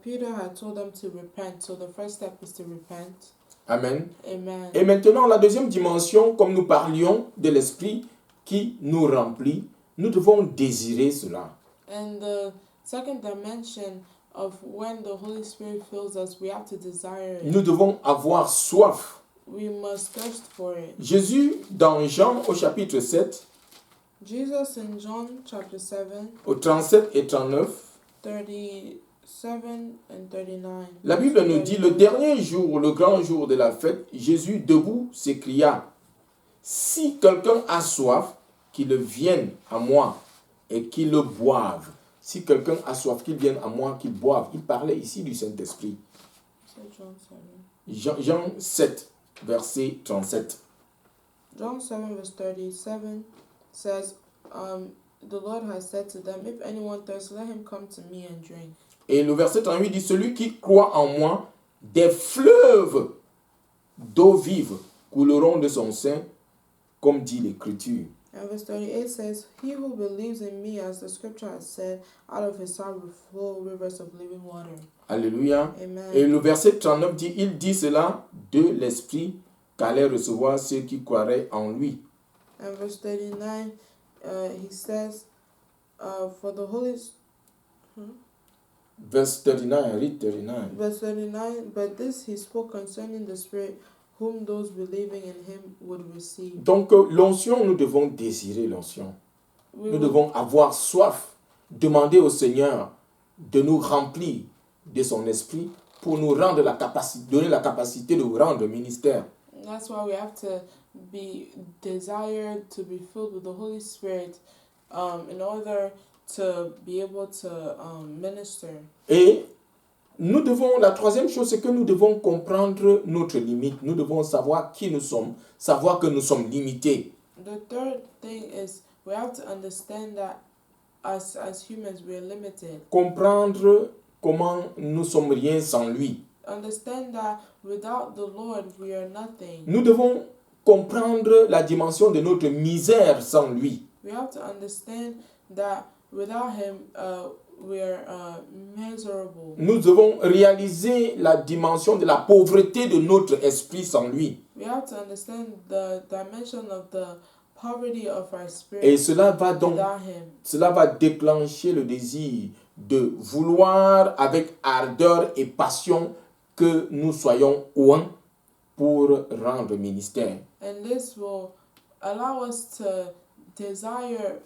[SPEAKER 2] Peter had told them to repent, so the first step is to repent.
[SPEAKER 1] Amen.
[SPEAKER 2] Amen.
[SPEAKER 1] Et maintenant, la deuxième dimension, comme nous parlions de l'Esprit qui nous remplit, nous devons désirer cela.
[SPEAKER 2] And the Second dimension of when the Holy Spirit fills us, we have to desire it.
[SPEAKER 1] Nous devons avoir soif.
[SPEAKER 2] We must thirst for it.
[SPEAKER 1] Jésus, dans Jean au chapitre 7,
[SPEAKER 2] Jesus in John chapter 7,
[SPEAKER 1] au 37 et 39,
[SPEAKER 2] 37 and 39.
[SPEAKER 1] la Bible nous dit, le dernier jour, le grand jour de la fête, Jésus debout s'écria, « Si quelqu'un a soif, qu'il vienne à moi et qu'il le boive. Si quelqu'un a soif, qu'il vienne à moi, qu'il boive. » Il parlait ici du Saint-Esprit. Jean 7, verset 37.
[SPEAKER 2] John 7 verse 37 says, the Lord has said to them, if anyone thirsts, let him come to me and drink.
[SPEAKER 1] Et le verset 38 dit, celui qui croit en moi, des fleuves d'eau vive couleront de son sein, comme dit l'Écriture.
[SPEAKER 2] And verse 38 says, he who believes in me, as the scripture has said, out of his heart will flow rivers of living water.
[SPEAKER 1] Alléluia.
[SPEAKER 2] Amen.
[SPEAKER 1] Et le verset 39 dit, il dit cela de l'Esprit qu'allaient recevoir ceux qui croiraient en lui.
[SPEAKER 2] And verse 39, he says, for the Holy...
[SPEAKER 1] Verse 39, read 39.
[SPEAKER 2] Verse 39, but this he spoke concerning the Spirit, whom those believing in him would receive.
[SPEAKER 1] Donc l'onction, nous devons désirer l'onction. Nous
[SPEAKER 2] We will,
[SPEAKER 1] devons avoir soif, demander au Seigneur de nous remplir de son esprit pour nous rendre la capacité, donner la capacité de rendre ministère.
[SPEAKER 2] that's why we have to be desired to be filled with the Holy Spirit in order to be able to minister.
[SPEAKER 1] Et nous devons, la troisième chose, c'est que nous devons comprendre notre limite. Nous devons savoir qui nous sommes, savoir que nous sommes limités.
[SPEAKER 2] The third thing is we have to understand that as humans we are limited.
[SPEAKER 1] Comprendre comment nous sommes rien sans lui.
[SPEAKER 2] Understand that without the Lord we are nothing.
[SPEAKER 1] Nous devons comprendre la dimension de notre misère sans lui.
[SPEAKER 2] We have to understand that without him we are miserable.
[SPEAKER 1] Nous devons réaliser la dimension de la pauvreté de notre esprit sans lui.
[SPEAKER 2] We have to understand the dimension of the poverty of our spirit
[SPEAKER 1] Et cela va donc,
[SPEAKER 2] without him.
[SPEAKER 1] cela va déclencher le désir de vouloir avec ardeur et passion que nous soyons oints pour rendre ministère.
[SPEAKER 2] And this will allow us to desire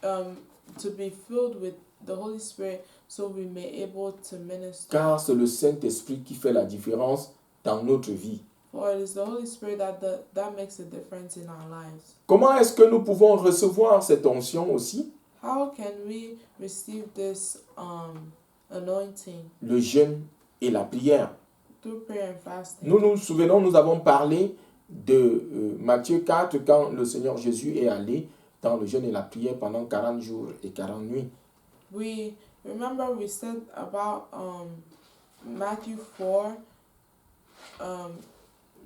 [SPEAKER 2] to be filled with the Holy Spirit so we may able to minister.
[SPEAKER 1] Car c'est le Saint-Esprit qui fait la différence dans notre vie.
[SPEAKER 2] For it is the Holy Spirit that makes a difference in our lives.
[SPEAKER 1] Comment est-ce que nous pouvons recevoir cette onction aussi?
[SPEAKER 2] How can we receive this anointing?
[SPEAKER 1] Le jeûne et la prière.
[SPEAKER 2] Through prayer and fasting.
[SPEAKER 1] Nous nous souvenons, nous avons parlé de Matthieu 4 quand le Seigneur Jésus est allé dans le jeûne et la prière pendant 40 jours et 40 nuits.
[SPEAKER 2] We remember we said about Matthew 4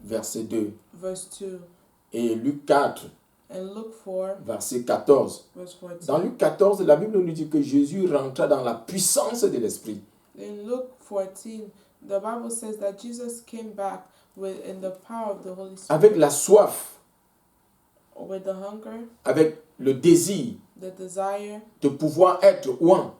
[SPEAKER 1] Verset 2.
[SPEAKER 2] verse 2
[SPEAKER 1] Et Luc 4,
[SPEAKER 2] and Luke 4
[SPEAKER 1] verset 14.
[SPEAKER 2] verse 14.
[SPEAKER 1] Dans Luc 14, la Bible nous dit que Jésus rentra dans la puissance de l'Esprit.
[SPEAKER 2] In Luke 14, the Bible says that Jesus came back in the power of the Holy Spirit,
[SPEAKER 1] Avec la soif,
[SPEAKER 2] with the hunger,
[SPEAKER 1] avec le désir
[SPEAKER 2] the desire
[SPEAKER 1] de pouvoir être oint,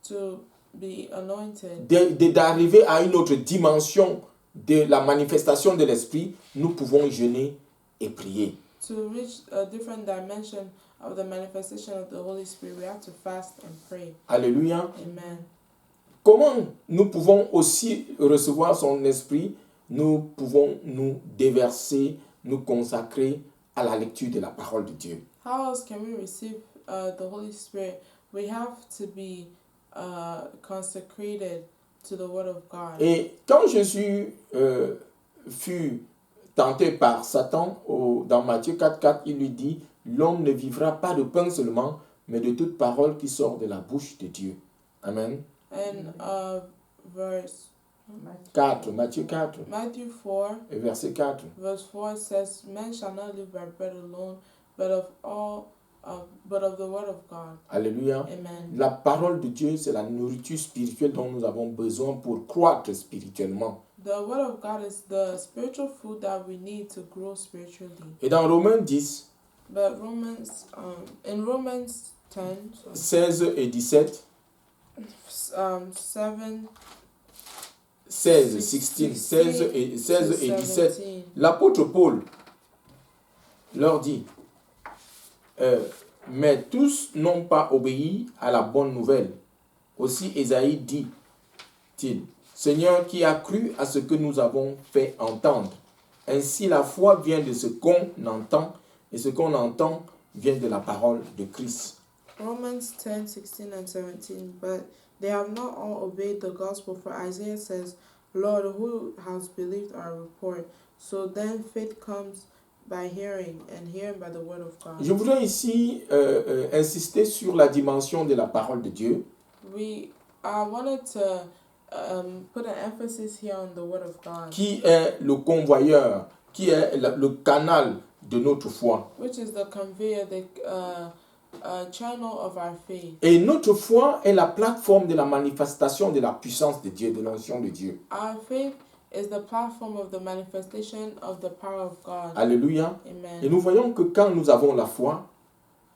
[SPEAKER 2] to be anointed,
[SPEAKER 1] d'arriver à une autre dimension de la manifestation de l'Esprit, nous pouvons jeûner et prier.
[SPEAKER 2] to reach a different dimension of the manifestation of the Holy Spirit. We have to fast and pray.
[SPEAKER 1] Alléluia.
[SPEAKER 2] Amen.
[SPEAKER 1] Comment nous pouvons aussi recevoir son esprit? Nous pouvons nous déverser, nous consacrer à la lecture de la parole de Dieu.
[SPEAKER 2] How else can we receive the Holy Spirit? We have to be consecrated to the Word of God.
[SPEAKER 1] Et quand Jésus fut tenté par Satan, dans Matthieu 4,4, il lui dit, l'homme ne vivra pas de pain seulement, mais de toute parole qui sort de la bouche de Dieu. Amen.
[SPEAKER 2] And verse
[SPEAKER 1] 4, Matthieu 4,
[SPEAKER 2] Matthew 4
[SPEAKER 1] et verset 4.
[SPEAKER 2] verse 4 says, "Man shall not live by bread alone, but of the word of God."
[SPEAKER 1] Alléluia.
[SPEAKER 2] Amen.
[SPEAKER 1] La parole de Dieu, c'est la nourriture spirituelle dont nous avons besoin pour croître spirituellement.
[SPEAKER 2] The word of God is the spiritual food that we need to grow spiritually.
[SPEAKER 1] Et dans Romains 10,
[SPEAKER 2] But in Romans 10,
[SPEAKER 1] 16 et 17,
[SPEAKER 2] 7,
[SPEAKER 1] 16, 16 et 17, l'apôtre Paul leur dit, mais tous n'ont pas obéi à la bonne nouvelle. Aussi Ésaïe dit-il, Seigneur, qui a cru à ce que nous avons fait entendre. Ainsi la foi vient de ce qu'on entend, et ce qu'on entend vient de la parole de Christ.
[SPEAKER 2] Romans 10, 16 and 17. But they have not all obeyed the gospel, for Isaiah says, Lord, who has believed our report? So then faith comes by hearing, and hearing by the word of God.
[SPEAKER 1] Je voudrais ici insister sur la dimension de la parole de Dieu.
[SPEAKER 2] I wanted to put an emphasis here on the word of God.
[SPEAKER 1] Qui est le convoyeur, qui est le canal de notre foi.
[SPEAKER 2] Which is the conveyor, the channel of our faith.
[SPEAKER 1] Et notre foi est la plateforme de la manifestation de la puissance de Dieu, de l'onction de Dieu.
[SPEAKER 2] Our faith is the platform of the manifestation of the power of God.
[SPEAKER 1] Alléluia.
[SPEAKER 2] Amen.
[SPEAKER 1] Et nous voyons que quand nous avons la foi,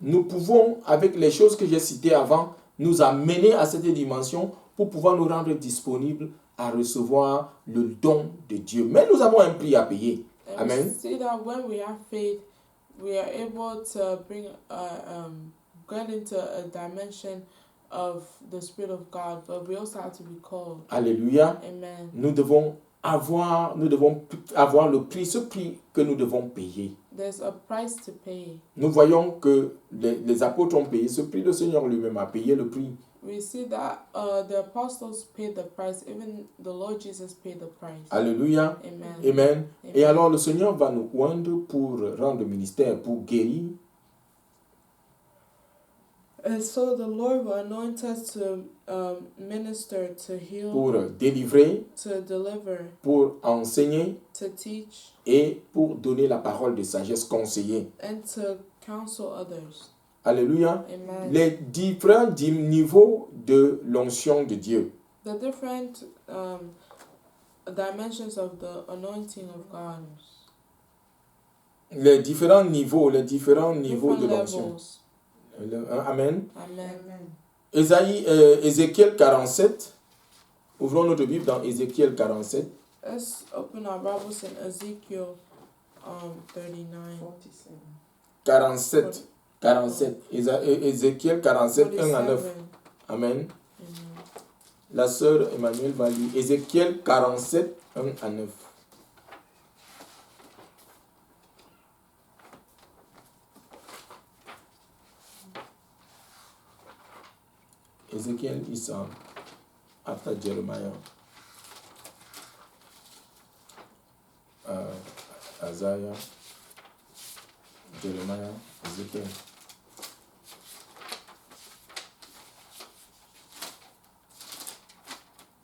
[SPEAKER 1] nous pouvons, avec les choses que j'ai citées avant, nous amener à cette dimension pour pouvoir nous rendre disponibles à recevoir le don de Dieu. Mais nous avons un prix à payer.
[SPEAKER 2] And
[SPEAKER 1] Amen.
[SPEAKER 2] we see that when we have faith, we are able to bring get into a dimension of the Spirit of God, but we also have to be called.
[SPEAKER 1] Alléluia.
[SPEAKER 2] Amen.
[SPEAKER 1] Nous devons avoir le prix, ce prix que nous devons payer.
[SPEAKER 2] There's a price to pay.
[SPEAKER 1] Nous voyons que les apôtres ont payé ce prix, le Seigneur lui-même a payé le prix.
[SPEAKER 2] We see that the apostles paid the price, even the Lord Jesus paid the price.
[SPEAKER 1] Alléluia.
[SPEAKER 2] Amen.
[SPEAKER 1] Amen.
[SPEAKER 2] Amen.
[SPEAKER 1] Et alors le Seigneur va nous oindre pour rendre ministère, pour guérir.
[SPEAKER 2] And so the Lord will anoint us to minister, to heal,
[SPEAKER 1] Pour délivrer,
[SPEAKER 2] to deliver,
[SPEAKER 1] pour enseigner
[SPEAKER 2] to teach,
[SPEAKER 1] et pour donner la parole de sagesse conseillée.
[SPEAKER 2] and to counsel others.
[SPEAKER 1] Alléluia.
[SPEAKER 2] Amen.
[SPEAKER 1] Les différents niveaux de l'onction de Dieu.
[SPEAKER 2] The different dimensions of the anointing of God.
[SPEAKER 1] Les différents niveaux de
[SPEAKER 2] Different
[SPEAKER 1] l'onction.
[SPEAKER 2] levels.
[SPEAKER 1] Amen.
[SPEAKER 2] Amen.
[SPEAKER 1] Ézéchiel 47. Ouvrons notre Bible dans Ézéchiel 47.
[SPEAKER 2] Let's open our Bibles in Ezekiel 39.
[SPEAKER 1] 47. Ézéchiel 47, 1 à 9.
[SPEAKER 2] 47.
[SPEAKER 1] Amen.
[SPEAKER 2] Amen.
[SPEAKER 1] La sœur Emmanuel va lire Ézéchiel 47, 1 à 9. Ezekiel is after Jeremiah. Isaiah, Jeremiah, Ezekiel.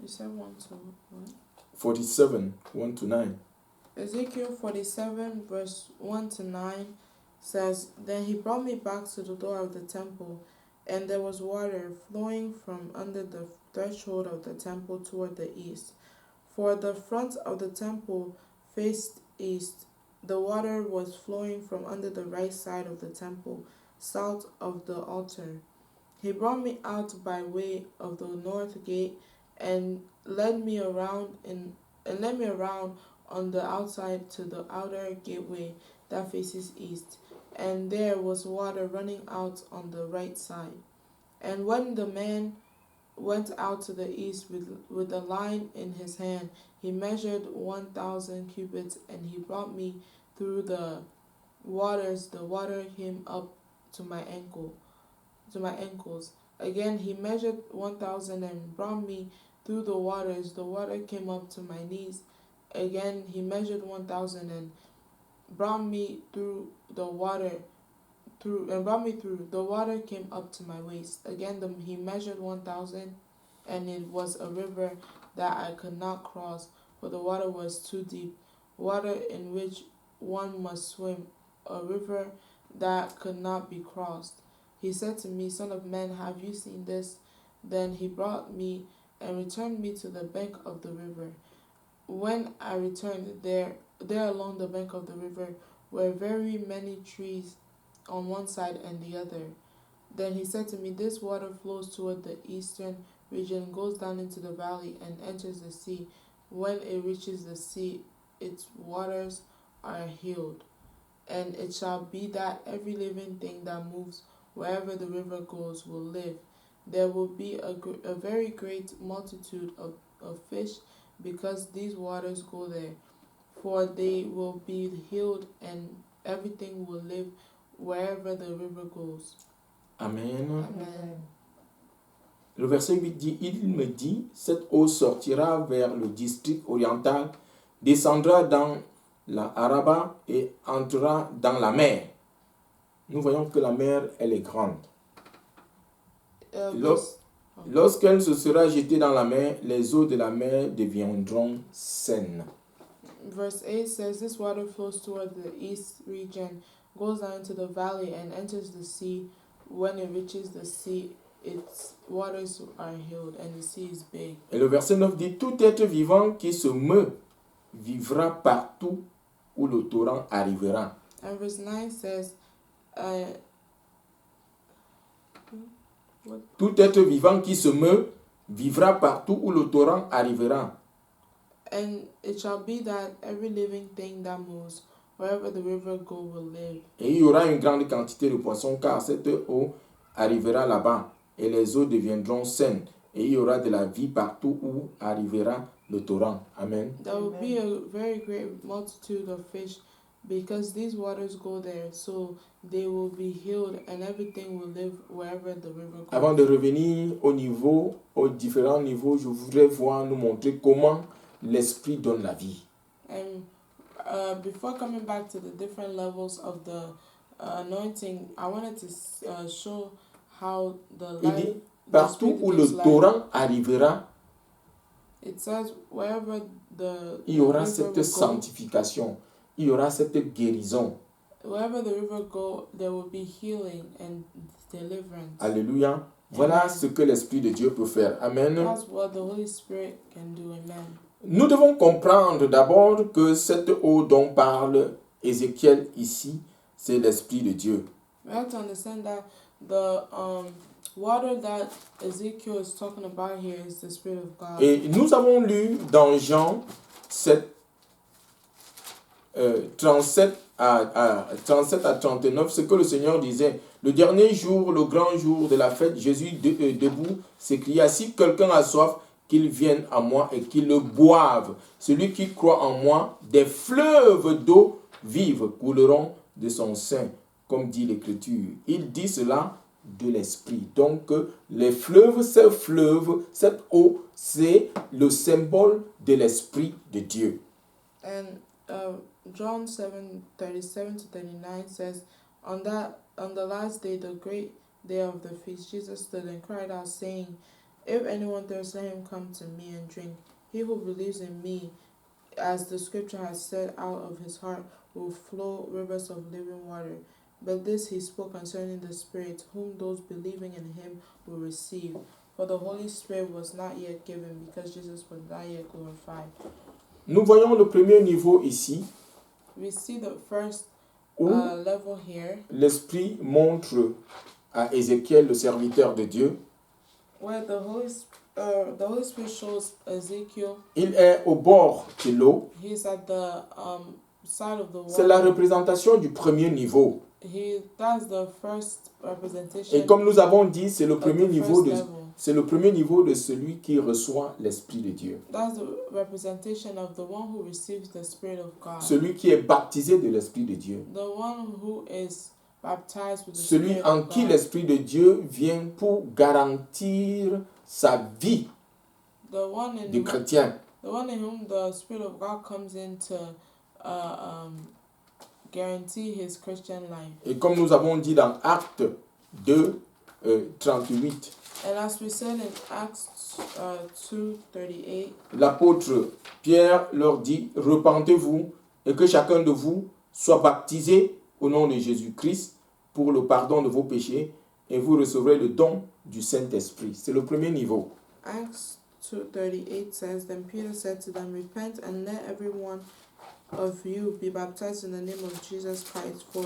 [SPEAKER 2] You said 1 to what?
[SPEAKER 1] 47, 1 to 9.
[SPEAKER 2] Ezekiel 47 verse 1 to 9 says, Then he brought me back to the door of the temple, and there was water flowing from under the threshold of the temple toward the east. For the front of the temple faced east. The water was flowing from under the right side of the temple, south of the altar. He brought me out by way of the north gate and led me around on the outside to the outer gateway that faces east, and there was water running out on the right side. And when the man went out to the east with a line in his hand, he measured 1,000 cubits, and he brought me through the waters. The water came up to my ankles. Again he measured 1,000 and brought me through the waters. The water came up to my knees. Again he measured 1,000 and brought me through the water. The water came up to my waist. Again he measured 1,000, and it was a river that I could not cross, for the water was too deep, water in which one must swim, a river that could not be crossed. He said to me, Son of man, have you seen this? Then he brought me and returned me to the bank of the river. When I returned, there along the bank of the river were very many trees on one side and the other. Then he said to me, This water flows toward the eastern region goes down into the valley and enters the sea. When it reaches the sea, its waters are healed. And it shall be that every living thing that moves wherever the river goes will live. There will be a very great multitude of fish, because these waters go there. For they will be healed, and everything will live wherever the river goes.
[SPEAKER 1] Amen.
[SPEAKER 2] Amen.
[SPEAKER 1] Le verset 8 dit, il me dit, cette eau sortira vers le district oriental, descendra dans la Araba et entrera dans la mer. Nous voyons que la mer, elle est grande. Lorsqu'elle se sera jetée dans la mer, les eaux de la mer deviendront saines.
[SPEAKER 2] Verse 8 says, this water flows toward the east region, goes down into the valley and enters the sea. When it reaches the sea, its waters are healed, and the sea is big.
[SPEAKER 1] Et le verset 9 dit, tout être vivant qui se meut vivra partout où le torrent arrivera.
[SPEAKER 2] And verse 9 says,
[SPEAKER 1] tout être vivant qui se meut vivra partout où le torrent arrivera.
[SPEAKER 2] And it shall be that every living thing that moves, wherever the river go, will live.
[SPEAKER 1] Et il y aura une grande quantité de poissons, car cette eau arrivera là-bas, et les eaux deviendront saines, et il y aura de la vie partout où arrivera le torrent. Amen.
[SPEAKER 2] There will be a very great multitude of fish, because these waters go there, so they will be healed, and everything will live wherever the river goes.
[SPEAKER 1] Avant de revenir aux différents niveaux, je voudrais nous montrer comment l'esprit donne la vie.
[SPEAKER 2] And before coming back to the different levels of the anointing, I wanted to show how the life.
[SPEAKER 1] Partout où le torrent arrivera,
[SPEAKER 2] it says wherever
[SPEAKER 1] il y aura cette sanctification, il y aura cette guérison.
[SPEAKER 2] Wherever the river go, there will be healing and deliverance.
[SPEAKER 1] Alléluia. Voilà ce que l'Esprit de Dieu peut faire. Amen.
[SPEAKER 2] That's what the Holy Spirit can do. Amen.
[SPEAKER 1] Nous devons comprendre d'abord que cette eau dont parle Ézéchiel ici, c'est l'Esprit de Dieu.
[SPEAKER 2] We have to understand that the water that Ezekiel is talking about here is the Spirit of God.
[SPEAKER 1] Et nous avons lu dans Jean 7, 37 à 39 ce que le Seigneur disait. Le dernier jour, le grand jour de la fête, Jésus debout s'écria, si quelqu'un a soif, qu'il vienne à moi et qu'il le boive. Celui qui croit en moi, des fleuves d'eau vive couleront de son sein, comme dit l'Écriture. Il dit cela de l'Esprit. Donc, les fleuves, cette eau, c'est le symbole de l'Esprit de Dieu.
[SPEAKER 2] And John 7:37-39 says, on the last day, the great day of the feast, Jesus stood and cried out, saying, if anyone thirsts, let him come to me and drink. He who believes in me, as the scripture has said, out of his heart will flow rivers of living water. But this he spoke concerning the Spirit, whom those believing in him will receive. For the Holy Spirit was not yet given, because Jesus was not yet glorified.
[SPEAKER 1] Nous voyons le premier niveau ici.
[SPEAKER 2] We see the first level here.
[SPEAKER 1] L'Esprit montre à Ézéchiel, le serviteur de Dieu,
[SPEAKER 2] where the Holy Spirit shows Ezekiel.
[SPEAKER 1] Il est au bord de l'eau.
[SPEAKER 2] He's at the side of the water.
[SPEAKER 1] C'est la représentation du premier niveau.
[SPEAKER 2] That's the first representation.
[SPEAKER 1] Et comme nous avons dit, c'est le premier niveau de celui qui reçoit l'Esprit de Dieu.
[SPEAKER 2] That's the representation of the one who receives the Spirit of God.
[SPEAKER 1] Celui qui est baptisé de l'Esprit de Dieu.
[SPEAKER 2] The one who is baptized with the
[SPEAKER 1] celui
[SPEAKER 2] Spirit
[SPEAKER 1] en
[SPEAKER 2] of
[SPEAKER 1] qui
[SPEAKER 2] God.
[SPEAKER 1] l'Esprit de Dieu vient pour garantir sa vie du chrétien.
[SPEAKER 2] The one in whom the Spirit of God comes in to guarantee his Christian life.
[SPEAKER 1] Et comme nous avons dit dans Actes 2, 38,
[SPEAKER 2] and as we said in Acts 2:38,
[SPEAKER 1] l'apôtre Pierre leur dit, repentez-vous et que chacun de vous soit baptisé au nom de Jésus-Christ pour le pardon de vos péchés et vous recevrez le don du Saint-Esprit. C'est le premier niveau.
[SPEAKER 2] Acts 2:38 says, then Peter said to them, repent and let every one of you be baptized in the name of Jesus Christ for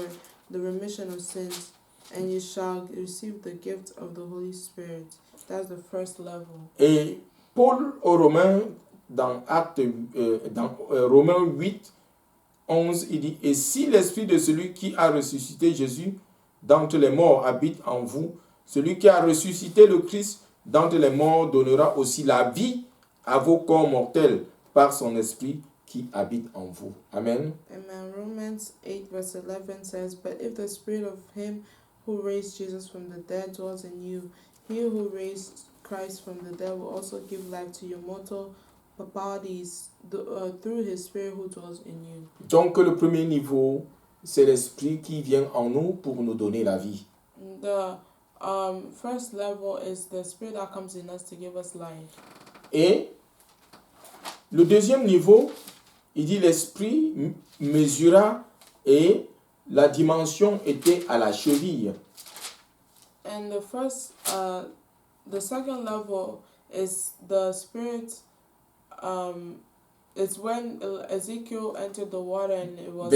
[SPEAKER 2] the remission of sins, and you shall receive the gift of the Holy Spirit. That's the first level.
[SPEAKER 1] Et Paul aux Romains, dans Romains 8, 11, il dit, et si l'esprit de celui qui a ressuscité Jésus d'entre les morts habite en vous, celui qui a ressuscité le Christ d'entre les morts donnera aussi la vie à vos corps mortels par son esprit qui habite en vous. Amen.
[SPEAKER 2] Amen. Romans 8 verse 11 says, but if the spirit of him who raised Jesus from the dead dwells in you, he who raised Christ from the dead will also give life to your mortal bodies through his spirit who dwells in you.
[SPEAKER 1] Donc le premier niveau, c'est l'esprit qui vient en nous pour nous donner la vie.
[SPEAKER 2] The first level is the spirit that comes in us to give us life.
[SPEAKER 1] Et le deuxième niveau, il dit l'esprit mesura et la dimension était à la cheville.
[SPEAKER 2] And the second level is the spirit. It's when Ezekiel entered the water and it was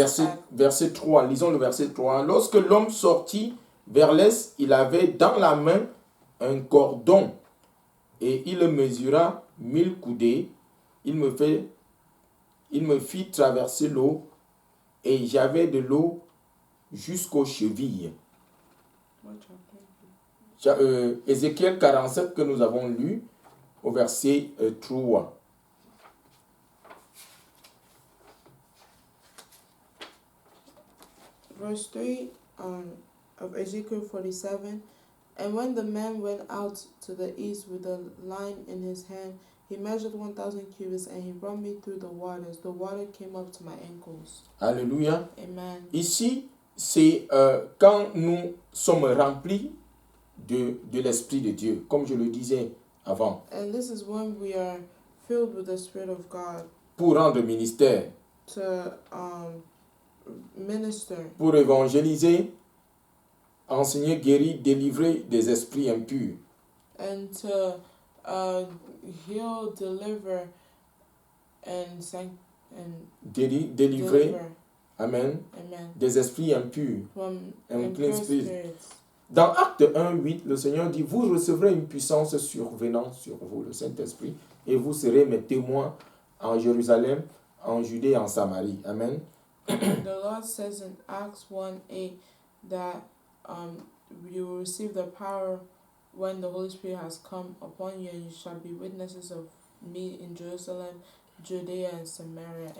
[SPEAKER 1] verset 3, lisons le verset 3. Lorsque l'homme sortit vers l'est, il avait dans la main un cordon et il mesura 1000 coudées. Il me fit traverser l'eau et j'avais de l'eau jusqu'aux chevilles. Ézéchiel 47 que nous avons lu au verset 3.
[SPEAKER 2] Verse 3 of Ezekiel 47. And when the man went out to the east with a line in his hand, he measured 1,000 cubits and he brought me through the waters. The water came up to my ankles.
[SPEAKER 1] Alléluia.
[SPEAKER 2] Amen.
[SPEAKER 1] Ici, c'est quand nous sommes remplis de l'Esprit de Dieu, comme je le disais avant.
[SPEAKER 2] And this is when we are filled with the Spirit of God.
[SPEAKER 1] Pour rendre ministère.
[SPEAKER 2] To minister.
[SPEAKER 1] Pour évangéliser, enseigner, guérir, délivrer des esprits impurs.
[SPEAKER 2] And to heal, deliver, and
[SPEAKER 1] délivrer. Amen.
[SPEAKER 2] Amen.
[SPEAKER 1] Des esprits impurs.
[SPEAKER 2] From
[SPEAKER 1] impure
[SPEAKER 2] spirits.
[SPEAKER 1] Dans Acte 1, 8, le Seigneur dit, vous recevrez une puissance survenant sur vous, le Saint-Esprit, et vous serez mes témoins en Jérusalem, en Judée et en Samarie. Amen.
[SPEAKER 2] The Lord says in Acts 1:8 that you will receive the power when the Holy Spirit has come upon you, and you shall be witnesses of me in Jerusalem, Judea, and Samaria.